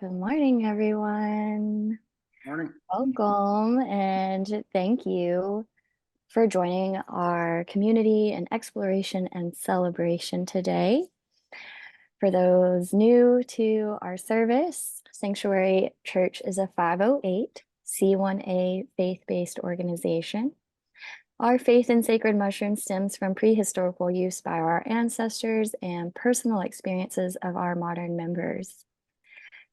Good morning, everyone. Morning. Welcome and thank you for joining our community and exploration and celebration today. For those new to our service, Sanctuary Church is a 508(c)(1) faith-based organization. Our faith in sacred mushrooms stems from prehistorical use by our ancestors and personal experiences of our modern members.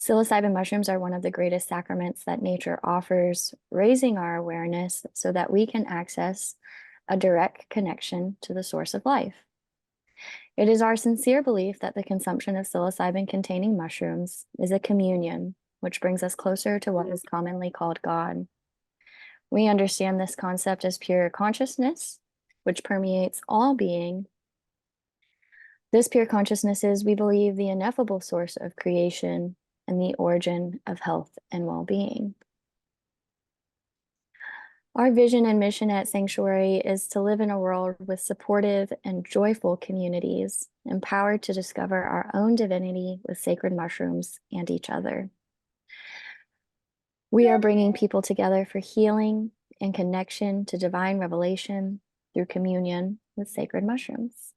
Psilocybin mushrooms are one of the greatest sacraments that nature offers, raising our awareness so that we can access a direct connection to the source of life. It is our sincere belief that the consumption of psilocybin-containing mushrooms is a communion, which brings us closer to what is commonly called God. We understand this concept as pure consciousness, which permeates all being. This pure consciousness is, we believe, the ineffable source of creation and the origin of health and well-being. Our vision and mission at Psanctuary is to live in a world with supportive and joyful communities, empowered to discover our own divinity with sacred mushrooms and each other. We are bringing people together for healing and connection to divine revelation through communion with sacred mushrooms.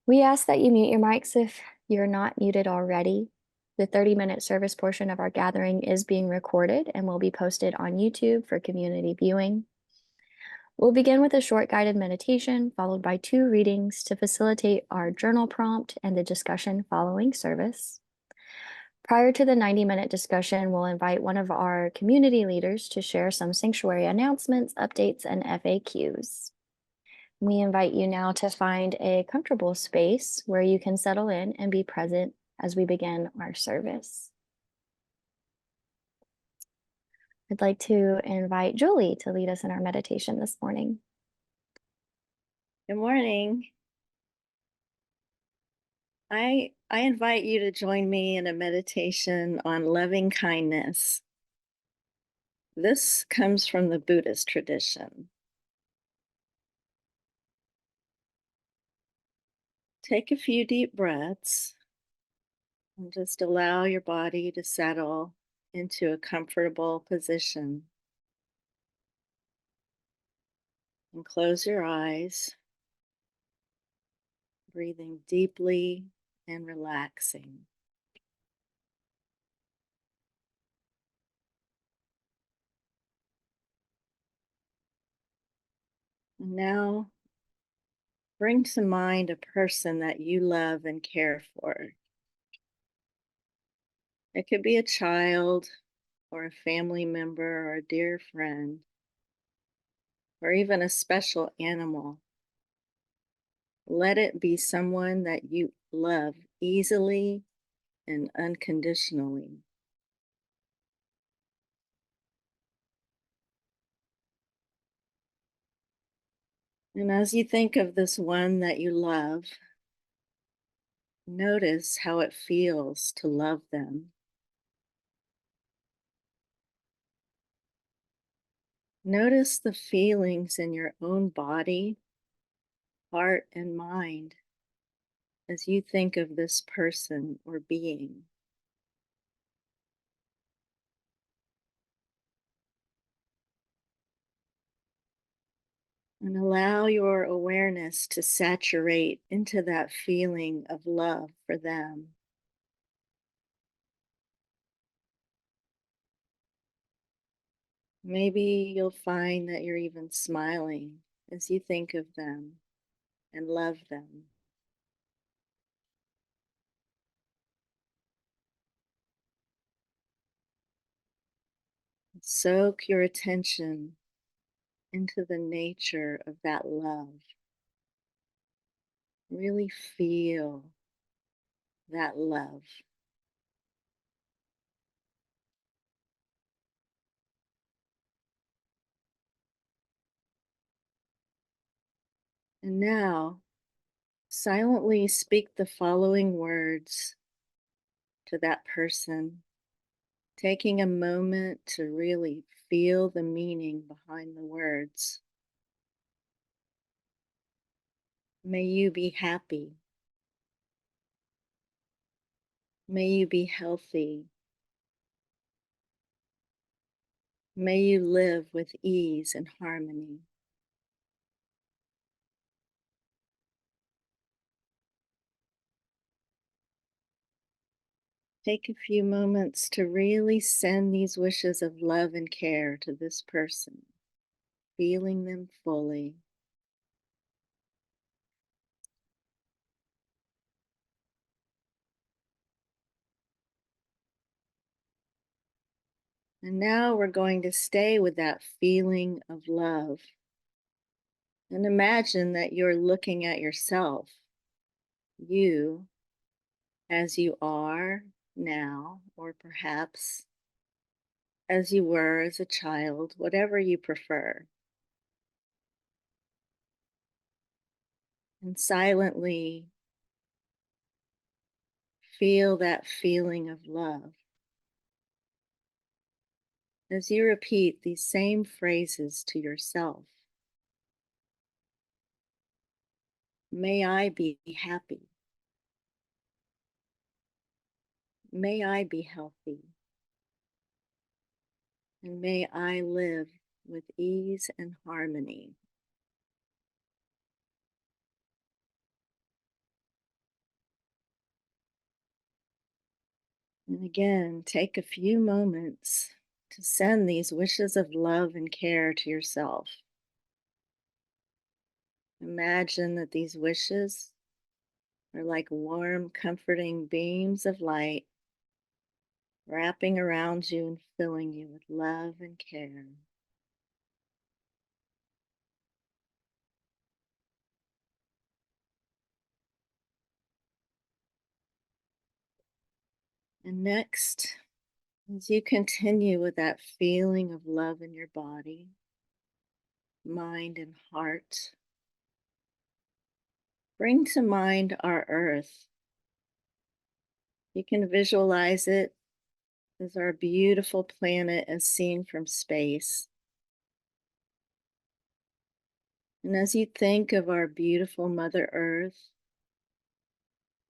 We ask that you mute your mics if you're not muted already. The 30-minute service portion of our gathering is being recorded and will be posted on YouTube for community viewing. We'll begin with a short guided meditation, followed by 2 readings to facilitate our journal prompt and the discussion following service. Prior to the 90-minute discussion, we'll invite one of our community leaders to share some sanctuary announcements, updates, and FAQs. We invite you now to find a comfortable space where you can settle in and be present as we begin our service. I'd like to invite Julie to lead us in our meditation this morning. Good morning. I invite you to join me in a meditation on loving kindness. This comes from the Buddhist tradition. Take a few deep breaths and just allow your body to settle into a comfortable position. And close your eyes, breathing deeply and relaxing. And now bring to mind a person that you love and care for. It could be a child or a family member or a dear friend, or even a special animal. Let it be someone that you love easily and unconditionally. And as you think of this one that you love, notice how it feels to love them. Notice the feelings in your own body, heart, and mind as you think of this person or being. And allow your awareness to saturate into that feeling of love for them. Maybe you'll find that you're even smiling as you think of them and love them. Soak your attention into the nature of that love. Really feel that love. And now, silently speak the following words to that person, taking a moment to really feel the meaning behind the words. May you be happy. May you be healthy. May you live with ease and harmony. Take a few moments to really send these wishes of love and care to this person, feeling them fully. And now we're going to stay with that feeling of love and imagine that you're looking at yourself, you as you are now, or perhaps as you were as a child, whatever you prefer. And silently feel that feeling of love as you repeat these same phrases to yourself. May I be happy. May I be healthy. And may I live with ease and harmony. And again, take a few moments to send these wishes of love and care to yourself. Imagine that these wishes are like warm, comforting beams of light wrapping around you and filling you with love and care. And next, as you continue with that feeling of love in your body, mind, and heart, bring to mind our earth. You can visualize it as our beautiful planet as seen from space. And as you think of our beautiful Mother Earth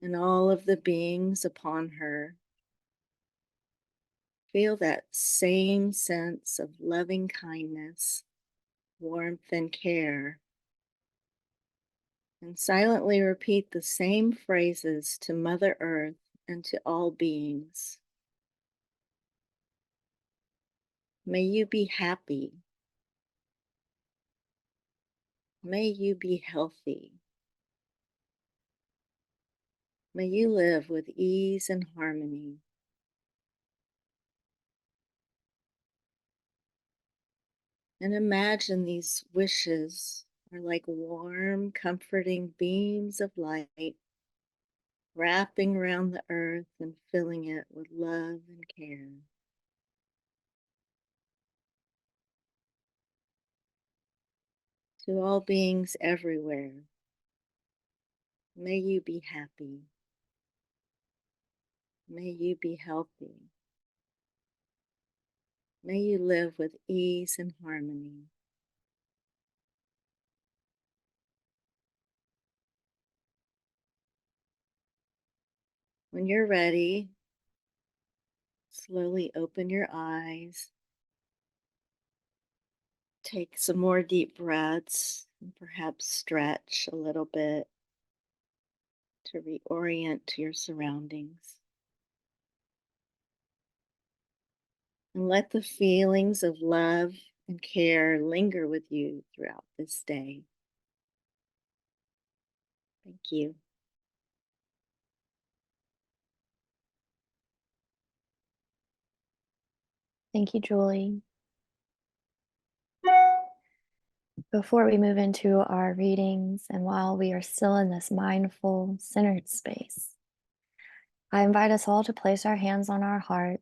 and all of the beings upon her, feel that same sense of loving kindness, warmth, and care. And silently repeat the same phrases to Mother Earth and to all beings. May you be happy. May you be healthy. May you live with ease and harmony. And imagine these wishes are like warm, comforting beams of light wrapping around the earth and filling it with love and care. To all beings everywhere, may you be happy. May you be healthy. May you live with ease and harmony. When you're ready, slowly open your eyes. Take some more deep breaths and perhaps stretch a little bit to reorient to your surroundings. And let the feelings of love and care linger with you throughout this day. Thank you. Thank you, Julie. Before we move into our readings, and while we are still in this mindful, centered space, I invite us all to place our hands on our heart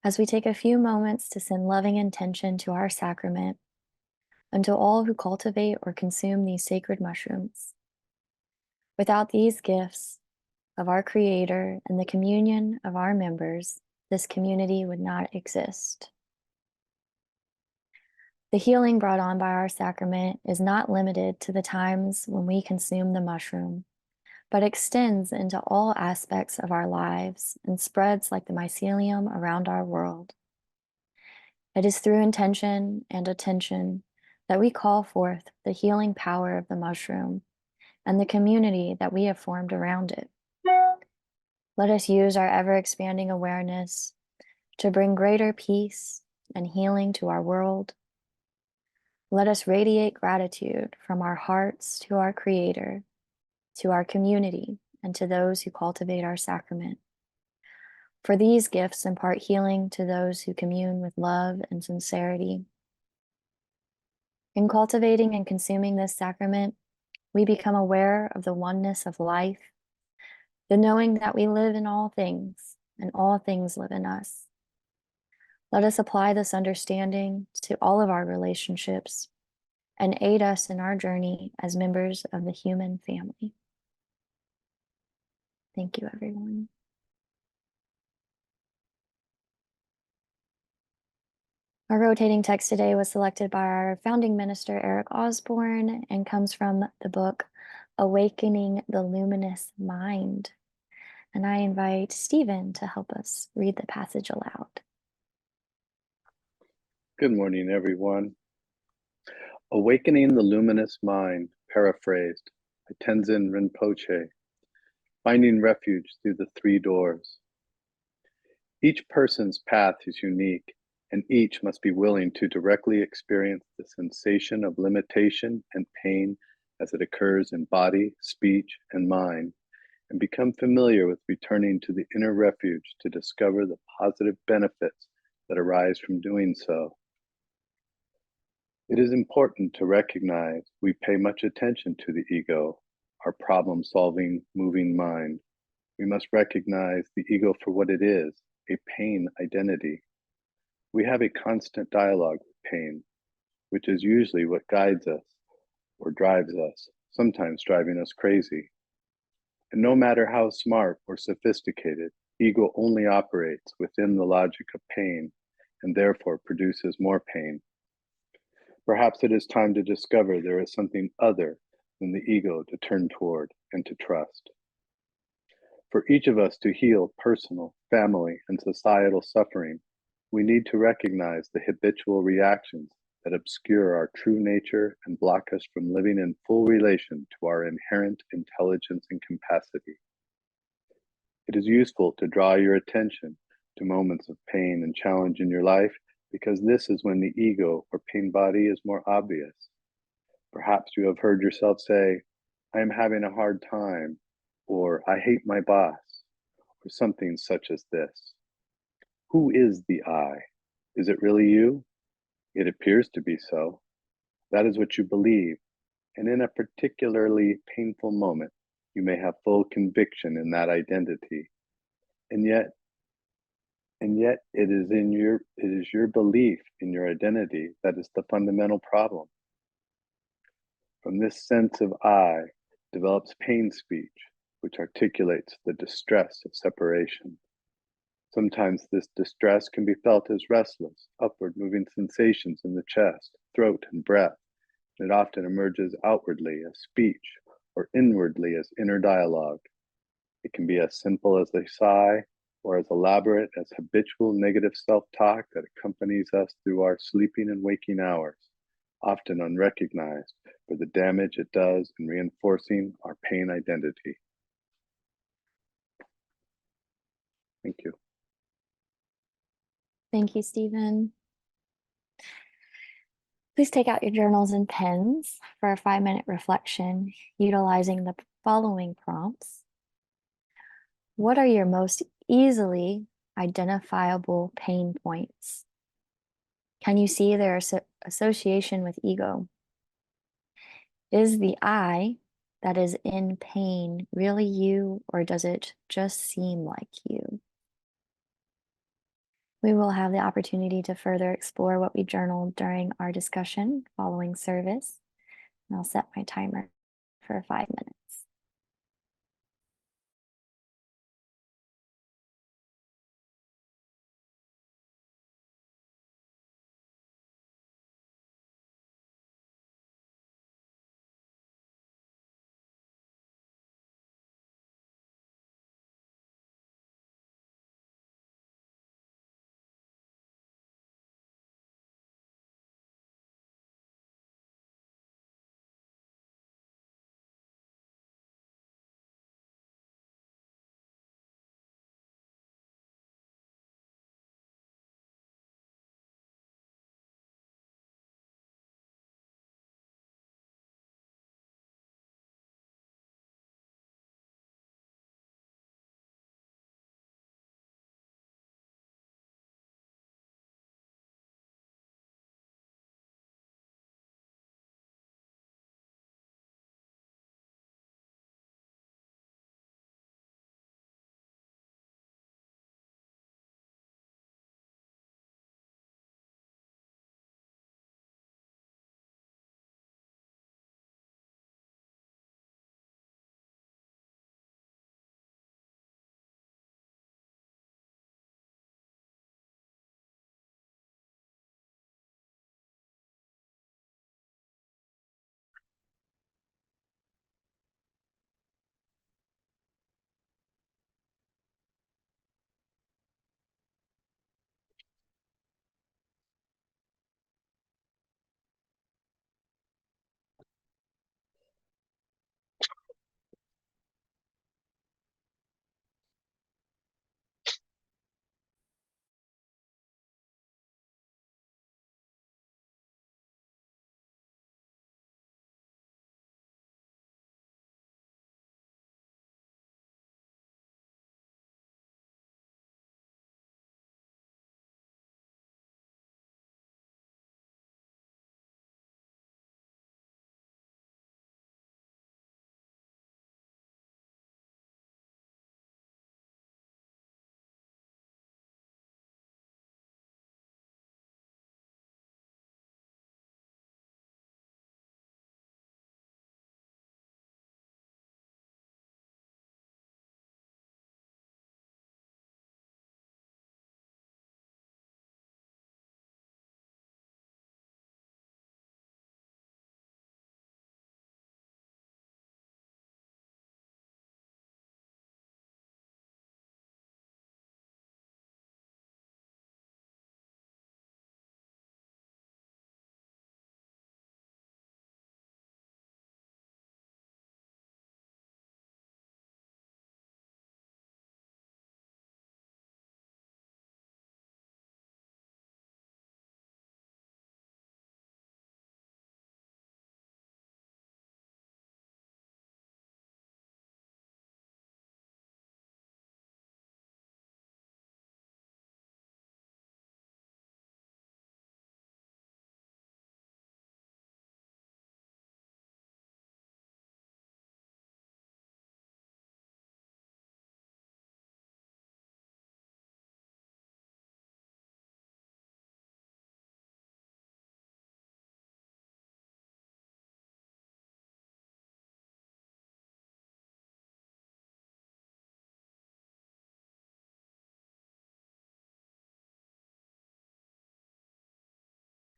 as we take a few moments to send loving intention to our sacrament and to all who cultivate or consume these sacred mushrooms. Without these gifts of our Creator and the communion of our members, this community would not exist. The healing brought on by our sacrament is not limited to the times when we consume the mushroom, but extends into all aspects of our lives and spreads like the mycelium around our world. It is through intention and attention that we call forth the healing power of the mushroom and the community that we have formed around it. Let us use our ever-expanding awareness to bring greater peace and healing to our world. Let us radiate gratitude from our hearts to our Creator, to our community, and to those who cultivate our sacrament. For these gifts impart healing to those who commune with love and sincerity. In cultivating and consuming this sacrament, we become aware of the oneness of life, the knowing that we live in all things and all things live in us. Let us apply this understanding to all of our relationships and aid us in our journey as members of the human family. Thank you, everyone. Our rotating text today was selected by our founding minister, Eric Osborne, and comes from the book, Awakening the Luminous Mind. And I invite Stephen to help us read the passage aloud. Good morning, everyone. Awakening the Luminous Mind, paraphrased by Tenzin Rinpoche, finding refuge through the three doors. Each person's path is unique, and each must be willing to directly experience the sensation of limitation and pain as it occurs in body, speech, and mind, and become familiar with returning to the inner refuge to discover the positive benefits that arise from doing so. It is important to recognize we pay much attention to the ego, our problem-solving, moving mind. We must recognize the ego for what it is, a pain identity. We have a constant dialogue with pain, which is usually what guides us or drives us, sometimes driving us crazy. And no matter how smart or sophisticated, ego only operates within the logic of pain and therefore produces more pain. Perhaps it is time to discover there is something other than the ego to turn toward and to trust. For each of us to heal personal, family, and societal suffering, we need to recognize the habitual reactions that obscure our true nature and block us from living in full relation to our inherent intelligence and capacity. It is useful to draw your attention to moments of pain and challenge in your life because this is when the ego or pain body is more obvious. Perhaps you have heard yourself say, I am having a hard time, or I hate my boss, or something such as this. Who is the I? Is it really you? It appears to be so. That is what you believe, and in a particularly painful moment, you may have full conviction in that identity. And yet it is your belief in your identity that is the fundamental problem. From this sense of I develops pain speech, which articulates the distress of separation. Sometimes this distress can be felt as restless, upward moving sensations in the chest, throat, and breath. And it often emerges outwardly as speech or inwardly as inner dialogue. It can be as simple as a sigh or as elaborate as habitual negative self-talk that accompanies us through our sleeping and waking hours, often unrecognized for the damage it does in reinforcing our pain identity. Thank you. Thank you, Stephen. Please take out your journals and pens for a 5-minute reflection utilizing the following prompts. What are your most easily identifiable pain points? Can you see their association with ego? Is the I that is in pain really you, or does it just seem like you? We will have the opportunity to further explore what we journaled during our discussion following service. And I'll set my timer for 5 minutes.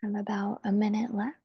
Have about a minute left.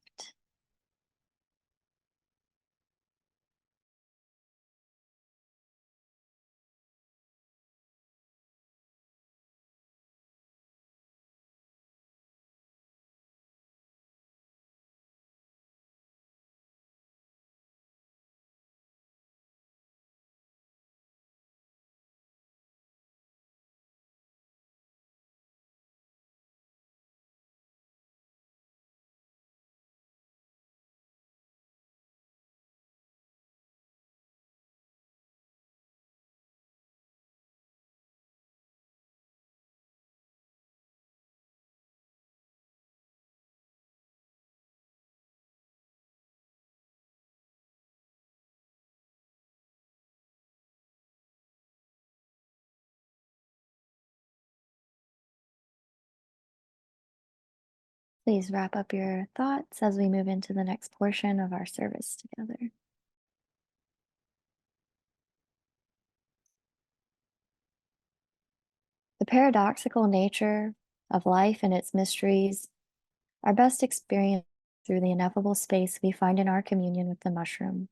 Please wrap up your thoughts as we move into the next portion of our service together. The paradoxical nature of life and its mysteries are best experienced through the ineffable space we find in our communion with the mushroom.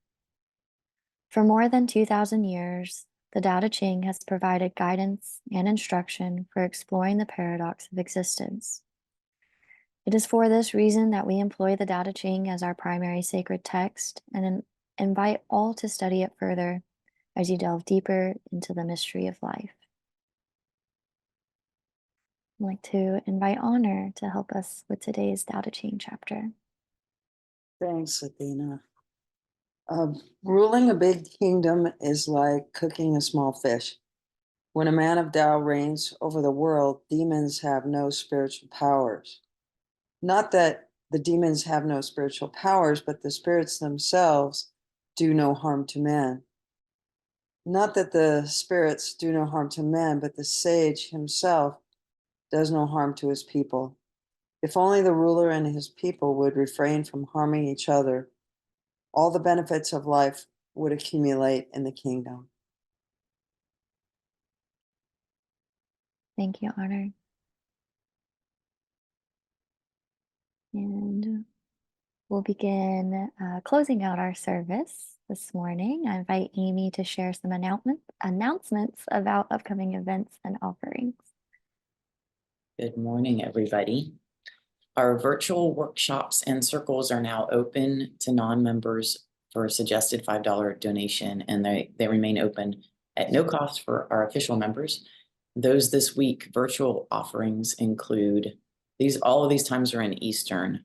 For more than 2,000 years, the Tao Te Ching has provided guidance and instruction for exploring the paradox of existence. It is for this reason that we employ the Tao Te Ching as our primary sacred text and invite all to study it further as you delve deeper into the mystery of life. I'd like to invite Honor to help us with today's Tao Te Ching chapter. Thanks, Athena. Ruling a big kingdom is like cooking a small fish. When a man of Tao reigns over the world, demons have no spiritual powers. Not that the demons have no spiritual powers, but the spirits themselves do no harm to man. Not that the spirits do no harm to men, but the sage himself does no harm to his people. If only the ruler and his people would refrain from harming each other, all the benefits of life would accumulate in the kingdom. Thank you, Honor. And we'll begin closing out our service this morning. I invite Amy to share some announcements about upcoming events and offerings. Good morning, everybody. Our virtual workshops and circles are now open to non-members for a suggested $5 donation, and they remain open at no cost for our official members. Those this week virtual offerings include all of these times are in Eastern.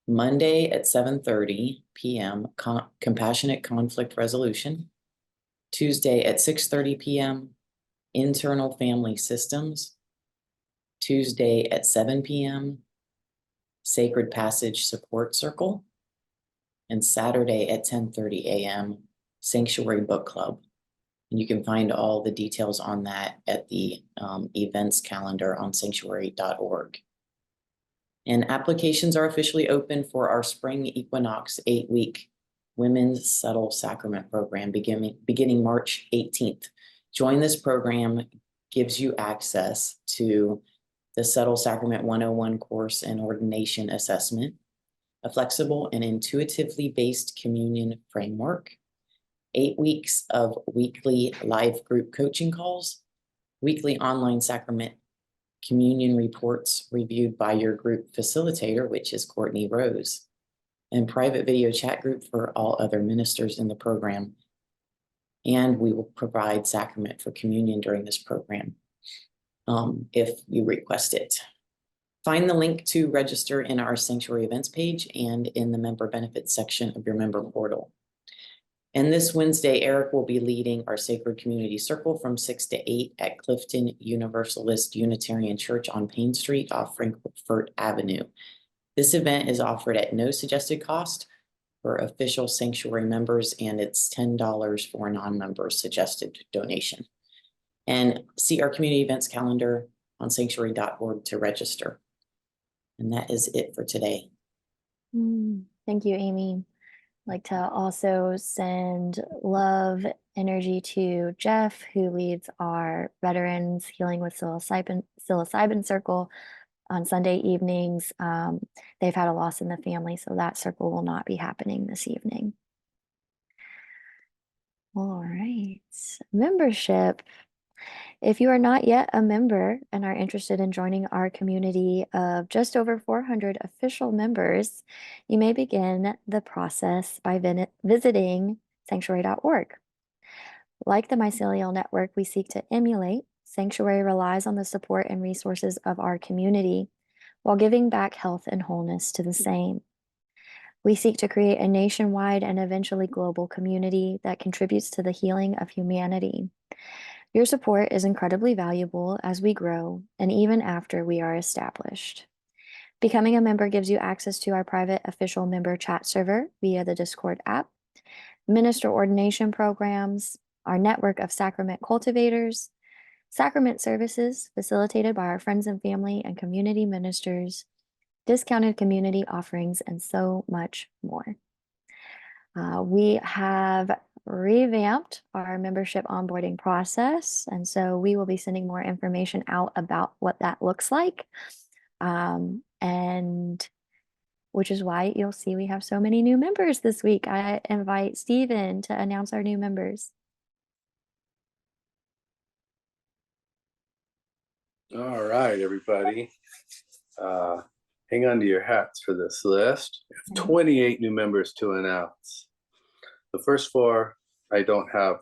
Monday at 7:30 p.m. Compassionate Conflict Resolution. Tuesday at 6:30 p.m. Internal Family Systems. Tuesday at 7 p.m. Sacred Passage Support Circle. And Saturday at 10:30 a.m. Sanctuary Book Club. And you can find all the details on that at the events calendar on sanctuary.org. And applications are officially open for our spring equinox 8-week Women's Subtle Sacrament program beginning March 18th. Join this program gives you access to the Subtle Sacrament 101 course and ordination assessment, a flexible and intuitively based communion framework, 8 weeks of weekly live group coaching calls, weekly online sacrament communion reports reviewed by your group facilitator, which is Courtney Rose, and private video chat group for all other ministers in the program. And we will provide sacrament for communion during this program if you request it. Find the link to register in our Sanctuary events page and in the member benefits section of your member portal. And this Wednesday, Eric will be leading our Sacred Community Circle from 6 to 8 at Clifton Universalist Unitarian Church on Payne Street off Frankfurt Avenue. This event is offered at no suggested cost for official Sanctuary members, and it's $10 for non-members suggested donation. And see our community events calendar on sanctuary.org to register. And that is it for today. Thank you, Amy. I'd like to also send love energy to Jeff, who leads our Veterans Healing with Psilocybin Circle. on Sunday evenings, they've had a loss in the family, so that circle will not be happening this evening. All right, membership. If you are not yet a member and are interested in joining our community of just over 400 official members, you may begin the process by visiting Psanctuary.org. Like the mycelial network we seek to emulate, Psanctuary relies on the support and resources of our community while giving back health and wholeness to the same. We seek to create a nationwide and eventually global community that contributes to the healing of humanity. Your support is incredibly valuable as we grow and even after we are established. Becoming a member gives you access to our private official member chat server via the Discord app, minister ordination programs, our network of sacrament cultivators, sacrament services facilitated by our friends and family and community ministers, discounted community offerings, and so much more. We have revamped our membership onboarding process, and so we will be sending more information out about what that looks like, and which is why you'll see we have so many new members this week. I invite Stephen to announce our new members. All right, everybody. Hang on to your hats for this list. We have 28 new members to announce. The first 4, I don't have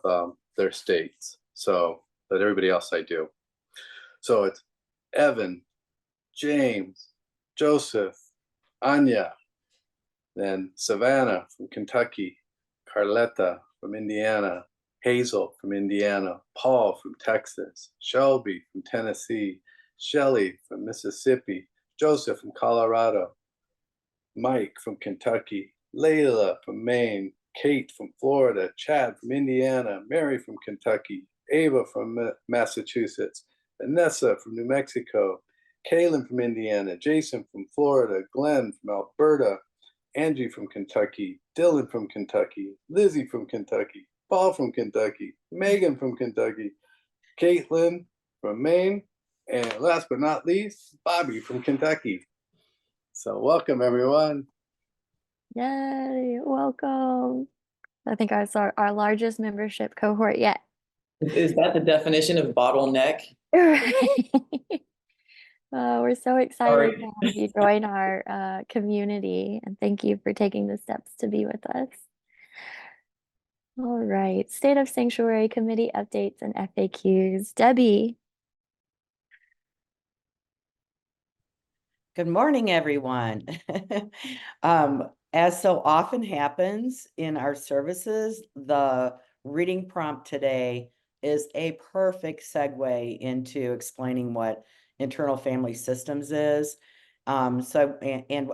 their states, but everybody else I do. So it's Evan, James, Joseph, Anya, then Savannah from Kentucky, Carletta from Indiana, Hazel from Indiana, Paul from Texas, Shelby from Tennessee, Shelly from Mississippi, Joseph from Colorado, Mike from Kentucky, Layla from Maine, Kate from Florida, Chad from Indiana, Mary from Kentucky, Ava from Massachusetts, Vanessa from New Mexico, Kaylin from Indiana, Jason from Florida, Glenn from Alberta, Angie from Kentucky, Dylan from Kentucky, Lizzie from Kentucky, Paul from Kentucky, Megan from Kentucky, Caitlin from Maine, and last but not least, Bobby from Kentucky. So welcome, everyone. Yay, welcome. I think I saw our largest membership cohort yet. Is that the definition of bottleneck? We're so excited Sorry. to have you join our community, and thank you for taking the steps to be with us. All right, State of Sanctuary Committee updates and FAQs. Debbie. Good morning, everyone. As so often happens in our services, the reading prompt today is a perfect segue into explaining what internal family systems is. And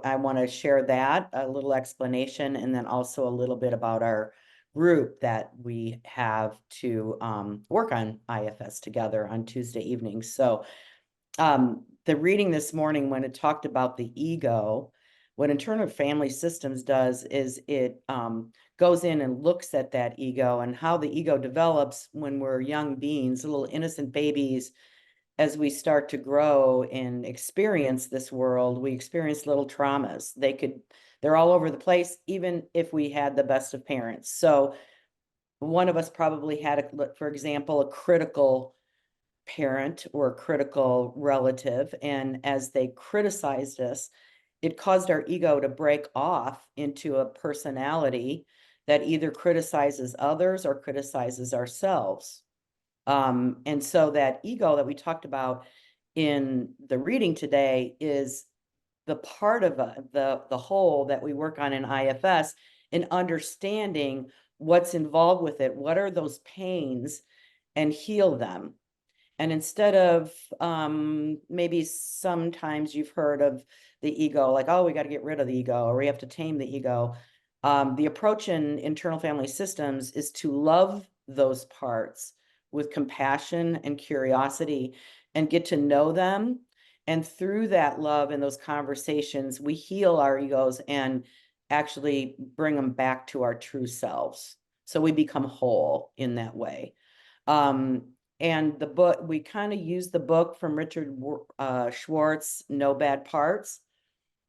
I want to share that, a little explanation, and then also a little bit about our group that we have to work on IFS together on Tuesday evenings. So the reading this morning, when it talked about the ego, what internal family systems does is it goes in and looks at that ego and how the ego develops when we're young beings, little innocent babies. As we start to grow and experience this world, we experience little traumas. They're all over the place, even if we had the best of parents. So one of us probably had, for example, a critical parent or a critical relative, and as they criticized us, it caused our ego to break off into a personality that either criticizes others or criticizes ourselves. And so that ego that we talked about in the reading today is the part of the whole that we work on in IFS, in understanding what's involved with it, what are those pains, and heal them. And instead of maybe sometimes you've heard of the ego, like, oh, we got to get rid of the ego, or we have to tame the ego. The approach in internal family systems is to love those parts with compassion and curiosity and get to know them. And through that love and those conversations, we heal our egos and actually bring them back to our true selves. So we become whole in that way. And the book, we kind of use the book from Richard Schwartz, No Bad Parts.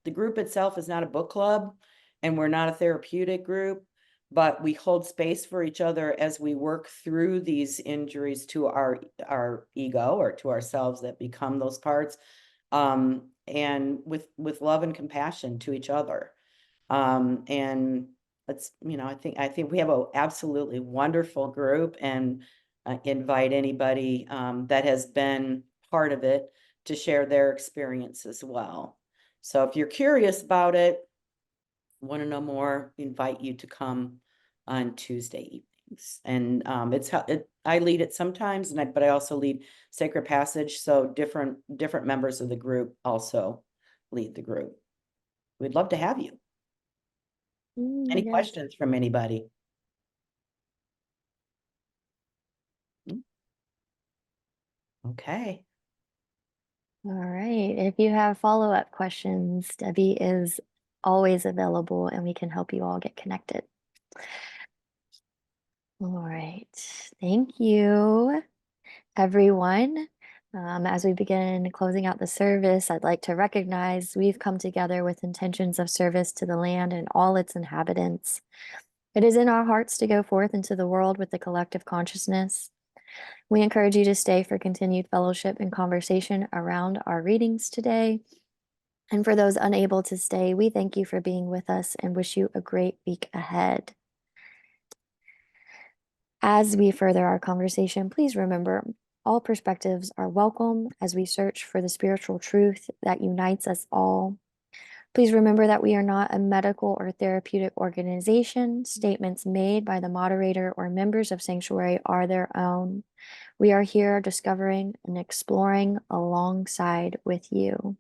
The group itself is not a book club, and we're not a therapeutic group, but we hold space for each other as we work through these injuries to our ego or to ourselves that become those parts, and with love and compassion to each other. And let's, I think we have an absolutely wonderful group, and invite anybody that has been part of it to share their experience as well. So if you're curious about it, want to know more, invite you to come on Tuesday evenings. And I lead it sometimes, but I also lead Sacred Passage. So different members of the group also lead the group. We'd love to have you. Any Yes. questions from anybody? Okay. All right. If you have follow-up questions, Debbie is always available and we can help you all get connected. All right. Thank you, everyone. As we begin closing out the service, I'd like to recognize we've come together with intentions of service to the land and all its inhabitants. It is in our hearts to go forth into the world with the collective consciousness. We encourage you to stay for continued fellowship and conversation around our readings today. And for those unable to stay, we thank you for being with us and wish you a great week ahead. As we further our conversation, please remember all perspectives are welcome as we search for the spiritual truth that unites us all. Please remember that we are not a medical or therapeutic organization. Statements made by the moderator or members of Psanctuary are their own. We are here discovering and exploring alongside with you.